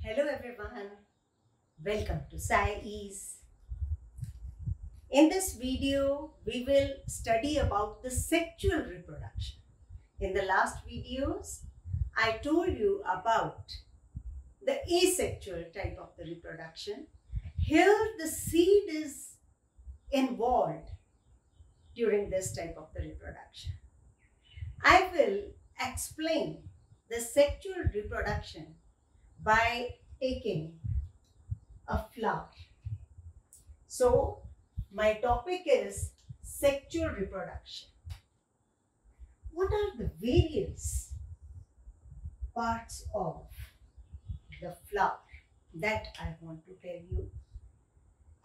Hello everyone, welcome to SciEase. In this video, we will study about the sexual reproduction. In the last videos, I told you about the asexual type of the reproduction. Here the seed is involved during this type of the reproduction. I will explain the sexual reproduction by taking a flower. So my topic is sexual reproduction. What are the various parts of the flower that I want to tell you?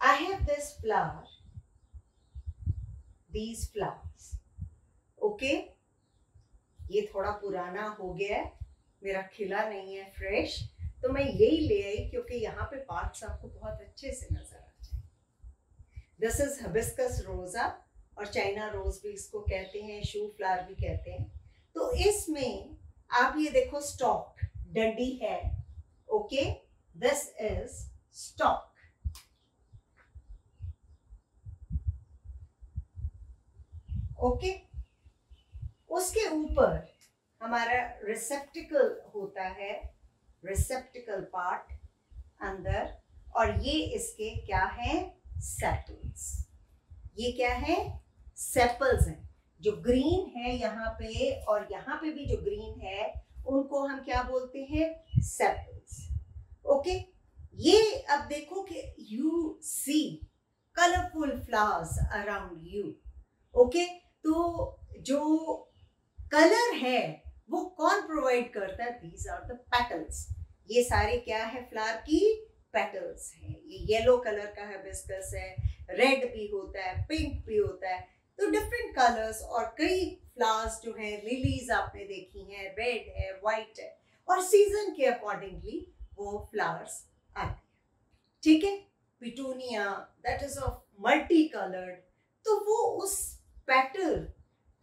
I have this flower, these flowers. Okay, ये थोड़ा पुराना हो गया है, मेरा खिला नहीं है फ्रेश, तो मैं यही ले आई क्योंकि यहाँ पे पार्ट्स आपको बहुत अच्छे से नजर आ जाए. दिस इज हिबिस्कस रोजा और चाइना रोज भी इसको कहते हैं, शू फ्लावर भी कहते हैं. तो इसमें आप ये देखो स्टॉक, डंडी है. Okay, this is stock. Okay, उसके ऊपर हमारा रिसेप्टिकल होता है, रिसेप्टिकल पार्ट अंदर, और ये इसके क्या है, सेपल्स. ये क्या है, सेपल्स हैं. जो ग्रीन है यहाँ पे और यहाँ पे भी जो ग्रीन है, उनको हम क्या बोलते हैं, सेपल्स. ओके, ये अब देखो कि you see colourful flowers around you. Okay, तो जो कलर है वो कौन प्रोवाइड करता है, दीज आर द पेटल्स. ये सारे क्या है, फ्लावर की पेटल्स हैं. ये येलो कलर का हिबिस्कस है, रेड भी होता है, पिंक भी होता है, तो डिफरेंट कलर्स. और कई फ्लावर्स जो हैं, लिलीज आपने देखी हैं, रेड है, वाइट है, और सीजन के अकॉर्डिंगली वो फ्लावर्स आते हैं. ठीक है, petunia that is of multi coloured. तो वो उस पेटल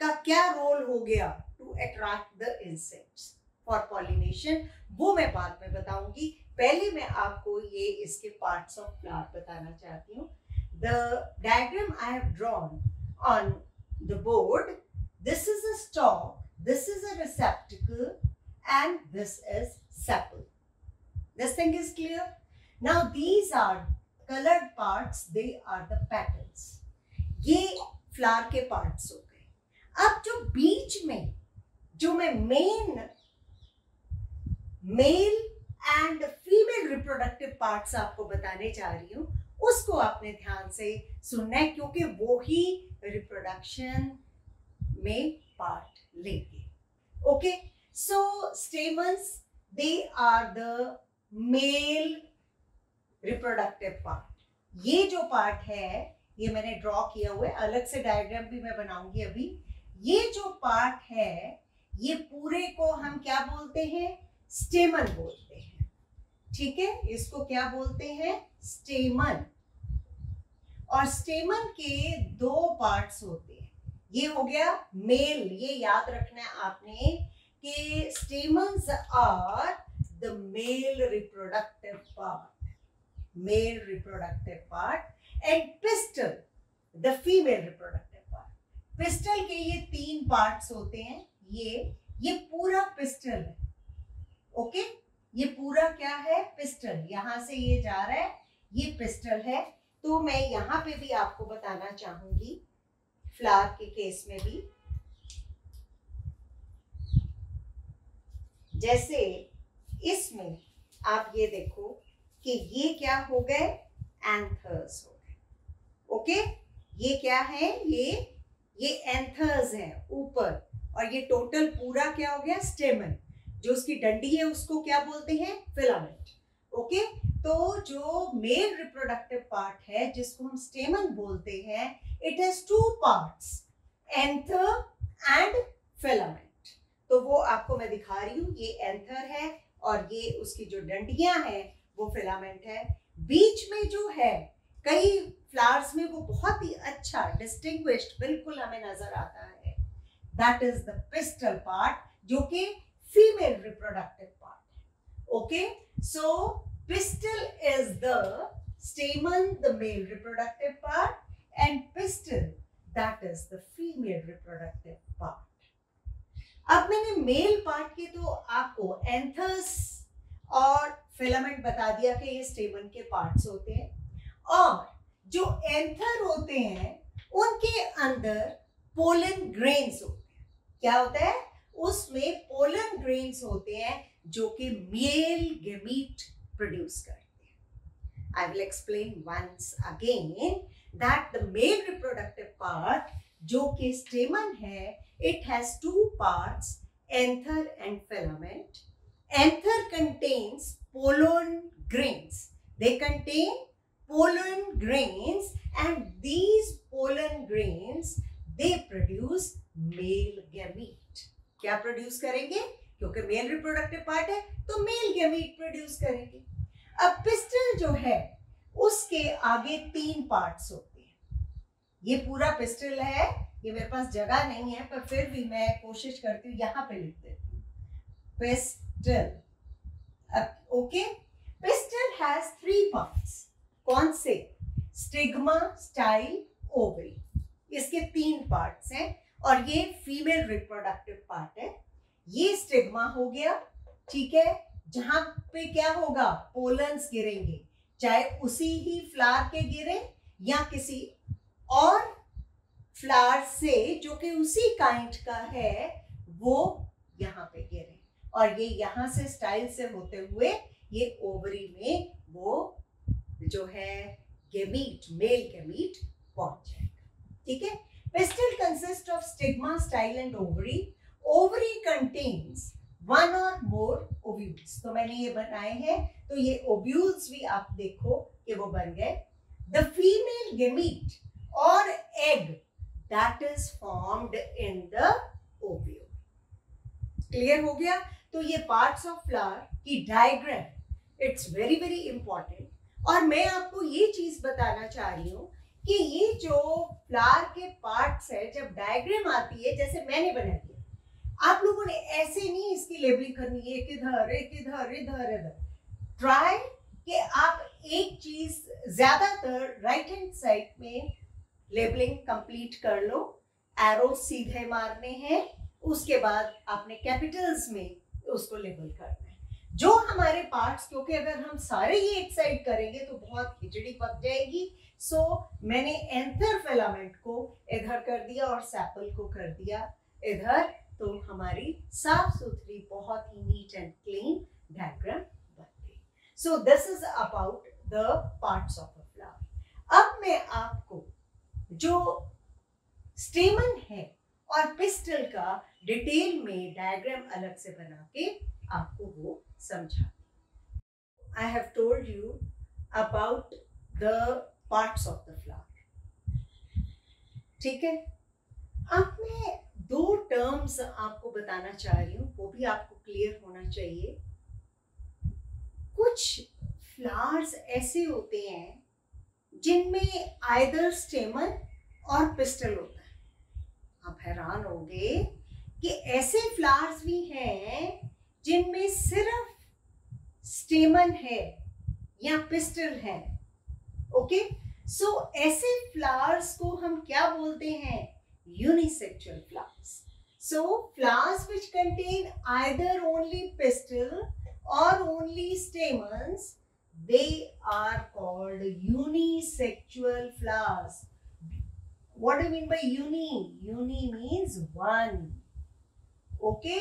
का क्या रोल हो गया, to attract the insects for pollination, वो मैं बाद में बताऊंगी. पहले मैं आपको ये इसके पार्ट्स ऑफ फ्लावर बताना चाहती हूँ. The diagram I have drawn on the board, this is a stalk, this is a receptacle, and this is sepal. This thing is clear. Now these are colored parts, they are the petals. ये flower के parts हो गए. अब जो बीच में जो मैं male and female reproductive parts आपको बताने जा रही हूं, उसको आपने ध्यान से सुनना है क्योंकि वो ही रिप्रोडक्शन में पार्ट लेंगे. Okay, so stamens, they are the male reproductive part. ये जो पार्ट है ये मैंने ड्रॉ किया हुआ है, अलग से डायग्राम भी मैं बनाऊंगी अभी. ये जो पार्ट है ये पूरे को हम क्या बोलते हैं, स्टेमन बोलते हैं. ठीक है, इसको क्या बोलते हैं, स्टेमन. और स्टेमन के दो पार्ट्स होते हैं. ये हो गया मेल. ये याद रखना है आपने कि stamens are the male reproductive part, male reproductive part, and pistil the female reproductive part. Pistil के ये तीन parts होते हैं. ये पूरा pistil है. ओके, ये पूरा क्या है, pistil. यहां से ये जा रहा है, ये pistil है. तो मैं यहां पे भी आपको बताना चाहूंगी, फ्लावर के केस में भी, जैसे इसमें आप ये देखो कि ये क्या हो गए, एंथर्स हो गए. ओके, ये क्या है, ये एंथर्स हैं ऊपर, और ये टोटल पूरा क्या हो गया, स्टेमन. जो उसकी डंडी है उसको क्या बोलते हैं, फिलामेंट. ओके, तो जो मेल रिप्रोडक्टिव पार्ट है जिसको हम स्टेमन बोलते हैं, it has two parts, anther and filament. तो वो आपको मैं दिखा रही हूँ. ये एंथर है और ये उसकी जो डंडियां हैं वो फिलामेंट है. बीच में जो है, कई फ्लावर्स में वो बहुत ही अच्छा डिस्टिंग्विश्ड बिल्कुल हमें नजर आता है. That is the pistol part, जो कि फीमेल रिप्रोडक्टिव पार्ट है. Okay, so pistil is the stamen, the male reproductive part, and pistil, that is the female reproductive part. अब मैंने मेल पार्ट के तो आपको एंथस और फिलामेंट बता दिया कि ये स्टेमन के पार्ट्स होते हैं, और जो एंथर होते हैं उनके अंदर पोलन ग्रेन्स होते हैं. क्या होता है? उसमें पोलन ग्रेन्स होते हैं जो कि मेल गेमीट प्रोड्यूस करते हैं. I will explain once again that the male reproductive part जो कि स्टेमन है, it has two parts, anther and filament. Anther contains pollen grains. They contain pollen grains, and these pollen grains they produce male gamete. क्या produce करेंगे? क्योंकि mail reproductive part है तो male gamete produce करेंगे. अब पिस्टल जो है उसके आगे 3 पार्ट्स होते हैं. ये पूरा पिस्टल है, ये मेरे पास जगह नहीं है पर फिर भी मैं कोशिश करती हूँ यहाँ पे लिख देती हूँ. Pistol. Okay, pistol has 3 parts. कौन से? Stigma, style, ovary. इसके 3 पार्ट्स हैं और ये फीमेल रिप्रोडक्टिव पार्ट है. ये स्टिग्मा हो गया, ठीक है, जहां पे क्या होगा? पोलन्स गिरेंगे, चाहे उसी ही फ्लावर के गिरे या किसी और फ्लावर से जो कि उसी काइंड का है वो यहाँ पे गिरे, और ये यहाँ से स्टाइल से होते हुए ये ओवरी में वो जो है गेमीट, मेल गेमीट पहुंच जाएगा. ठीक है. Pistil consists of stigma, style and ovary. Ovary contains 1 or more ovules. तो मैंने ये बनाए हैं, तो ये ovules भी आप देखो कि वो बन गए. The female gamete or egg that is formed in the ovule. Clear हो गया? तो ये parts of flower की diagram, it's very very important. और मैं आपको ये चीज बताना चाह रही हूँ कि ये जो फ्लावर के पार्ट्स है, जब डायग्राम आती है जैसे मैंने बना दिया, आप लोगों ने ऐसे नहीं इसकी लेबलिंग करनी, एक इधर एक इधर इधर इधर. ट्राई कि आप एक चीज ज्यादातर राइट हैंड साइड में लेबलिंग कंप्लीट कर लो. एरो सीधे मारने हैं, उसके बाद आपने कैपिटल्स में उसको लेबल करना है. जो हमारे पार्ट्स, क्योंकि अगर हम सारे ही एक साइड करेंगे तो बहुत खिचड़ी पक जाएगी. सो मैंने एंथर फिलामेंट को इधर कर दिया और सेपल को कर दिया इधर, तो हमारी साफ सुथरी बहुत ही नीट एंड क्लीन डायग्राम बन गई. So this is about the parts of a flower. अब मैं आपको जो स्टेमन है और पिस्टल का डिटेल में डायग्राम अलग से बना के आपको वो समझा. I have told you about the parts of the flower. ठीक है. अब मैं 2 टर्म्स आपको बताना चाह रही हूँ, वो भी आपको क्लियर होना चाहिए. कुछ फ्लावर्स ऐसे होते हैं जिनमें आइदर स्टेमन और पिस्टल होता है. आप हैरान होंगे कि ऐसे फ्लावर्स भी हैं जिनमें सिर्फ स्टेमन है या पिस्टल है. ओके. सो ऐसे फ्लावर्स को हम क्या बोलते हैं? Unisexual flowers. So flowers which contain either only pistil or only stamens, they are called unisexual flowers. What do you mean by uni? Uni means one. Okay.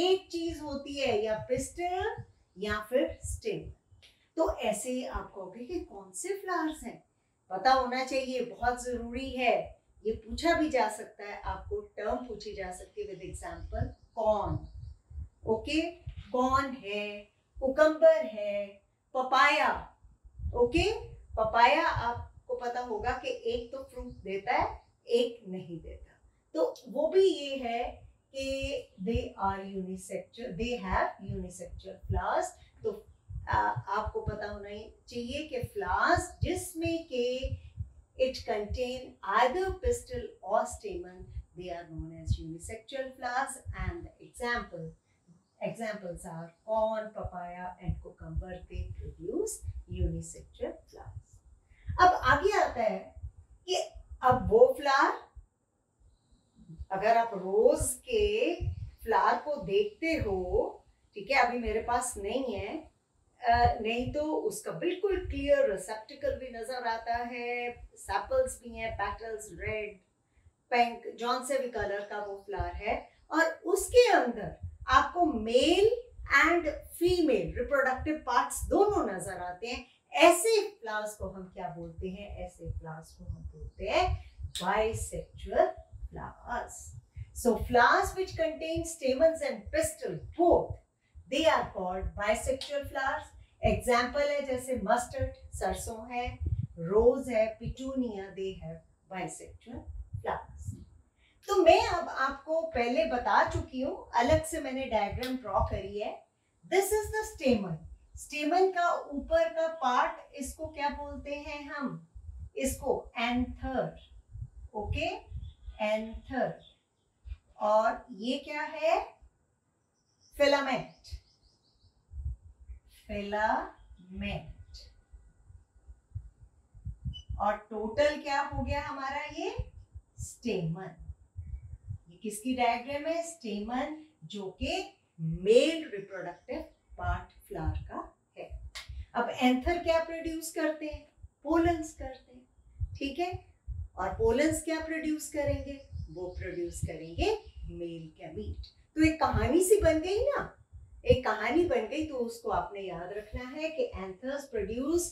एक चीज होती है या पिस्टल या फिर स्टेम. तो ऐसे आप कहोगे कि कौन से फ्लावर्स हैं, पता होना चाहिए, बहुत जरूरी है. ये पूछा भी जा सकता है, आपको टर्म पूछी जा सकती है with example. Corn. Okay. Corn है, कुकम्बर है, पपाया. ओके. पपाया आपको पता होगा कि एक तो फ्रूट देता है, एक नहीं देता. तो वो भी ये है कि they are unisexual, they have unisexual flowers. तो आपको पता होना चाहिए कि flowers जिसमें के it contain either pistil or stamen, they are known as unisexual flowers. And the example Examples are corn, papaya and cucumber. They produce unisexual flowers. अब आगे आता है कि अब वो फ्लावर, अगर आप रोज के फ्लावर को देखते हो, ठीक है, अभी मेरे पास नहीं है, नहीं तो उसका बिल्कुल क्लियर रिसेप्टिकल भी नजर आता है, सेपल्स भी हैं, पेटल्स रेड पिंक जौन से भी कलर का वो फ्लावर है, और उसके अंदर आपको mail and female reproductive parts दोनों नजर आते हैं। ऐसे फ्लावर्स को हम क्या बोलते हैं? ऐसे फ्लावर्स को हम बोलते हैं bisexual flowers. So flowers which contain stamens and pistil both, they are called bisexual flowers. Example है जैसे mustard, सरसों है, rose है, petunia, they have bisexual flowers. तो मैं अब आपको पहले बता चुकी हूँ, अलग से मैंने डायग्राम ड्रॉ करी है। This is the stamen. स्टेमन का ऊपर का पार्ट, इसको क्या बोलते हैं हम? इसको एंथर, ओके, एंथर। और ये क्या है? Filament, filament. और टोटल क्या हो गया हमारा? ये स्टेमन। ये किसकी डायग्राम है? स्टेमन, जो कि मेल रिप्रोडक्टिव पार्ट फ्लावर का है। अब एंथर क्या प्रोड्यूस करते हैं? पोलन्स करते हैं, ठीक है। और पोलन्स क्या प्रोड्यूस करेंगे? वो प्रोड्यूस करेंगे मेल गैमीट। तो एक कहानी सी बन गई ना, एक कहानी बन गई। तो उसको आपने याद रखना है कि anthers produce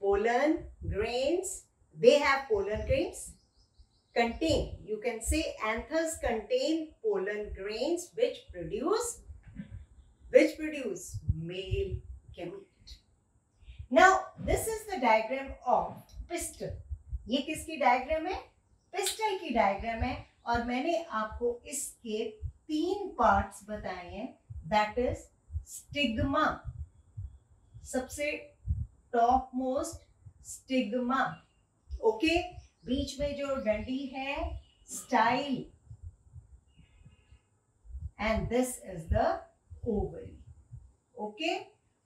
pollen grains, they have pollen grains, contain, you can say anthers contain pollen grains which produce male gamete. Now this is the diagram of pistil. ये किसकी डायग्राम है? पिस्टल की डायग्राम है। और मैंने आपको इसके 3 पार्ट्स बताए हैं, दैट इज स्टिग्मा, सबसे टॉप मोस्ट स्टिग्मा, ओके, बीच में जो डंडी है style, and this is the ovary, okay.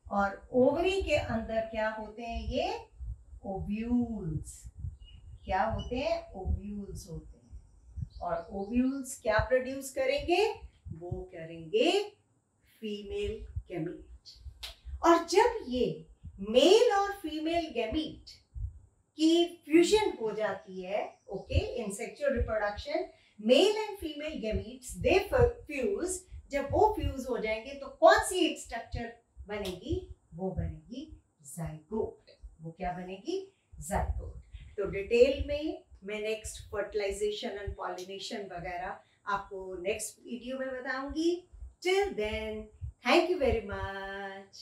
और ओवरी के अंदर क्या होते हैं? ये ओव्यूल्स। क्या होते हैं? ओव्यूल्स होते हैं। और ओव्यूल्स क्या प्रोड्यूस करेंगे? वो करेंगे फीमेल गैमीट। और जब ये मेल और फीमेल गैमीट की फ्यूजन हो जाती है, okay, in sexual reproduction, mail and female gametes they fuse. जब वो फ्यूज हो जाएंगे तो कौन सी एक स्ट्रक्चर बनेगी? वो बनेगी जाइगोट। वो क्या बनेगी? जाइगोट। तो डिटेल में मैं नेक्स्ट फर्टिलाइजेशन एंड पॉलिनेशन वगैरह आपको नेक्स्ट वीडियो में बताऊंगी। Till then, thank you very much.